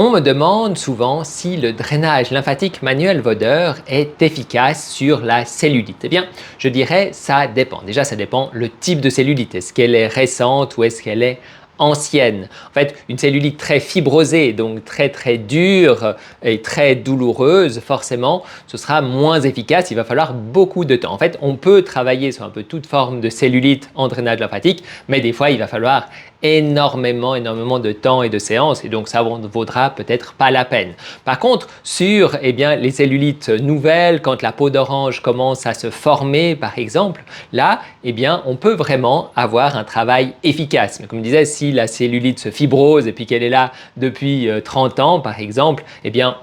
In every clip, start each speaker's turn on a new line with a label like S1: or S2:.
S1: On me demande souvent si le drainage lymphatique manuel Vodeur est efficace sur la cellulite. Eh bien, je dirais ça dépend. Déjà, ça dépend le type de cellulite. Est-ce qu'elle est récente ou est-ce qu'elle est ancienne? En fait, une cellulite très fibrosée, donc très dure et très douloureuse, forcément, ce sera moins efficace. Il va falloir beaucoup de temps. En fait, on peut travailler sur un peu toute forme de cellulite en drainage lymphatique, mais des fois, il va falloir énormément de temps et de séances, et donc ça ne vaudra peut-être pas la peine. Par contre, sur les cellulites nouvelles, quand la peau d'orange commence à se former, par exemple, là, on peut vraiment avoir un travail efficace. Mais comme je disais, si la cellulite se fibrose et puis qu'elle est là depuis 30 ans, par exemple,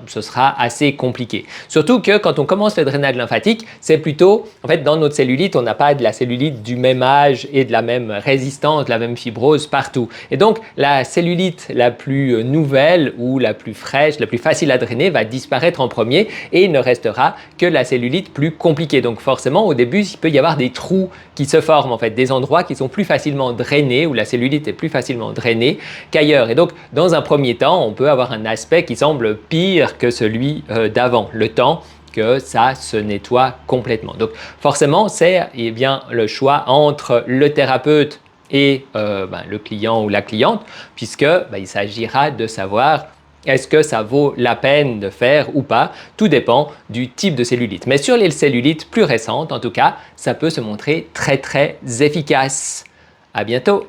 S1: ce sera assez compliqué. Surtout que quand on commence le drainage lymphatique, c'est plutôt, en fait, dans notre cellulite, on n'a pas de la cellulite du même âge et de la même résistance, de la même fibrose partout. Et donc, la cellulite la plus nouvelle ou la plus fraîche, la plus facile à drainer va disparaître en premier et il ne restera que la cellulite plus compliquée. Donc, forcément, au début, il peut y avoir des trous qui se forment, en fait, des endroits qui sont plus facilement drainés, où la cellulite est plus facilement drainée qu'ailleurs. Et donc, dans un premier temps, on peut avoir un aspect qui semble pire que celui d'avant, le temps que ça se nettoie complètement. Donc, forcément, c'est le choix entre le thérapeute et le client ou la cliente, puisque il s'agira de savoir est-ce que ça vaut la peine de faire ou pas. Tout dépend du type de cellulite. Mais sur les cellulites plus récentes, en tout cas, ça peut se montrer très efficace. À bientôt!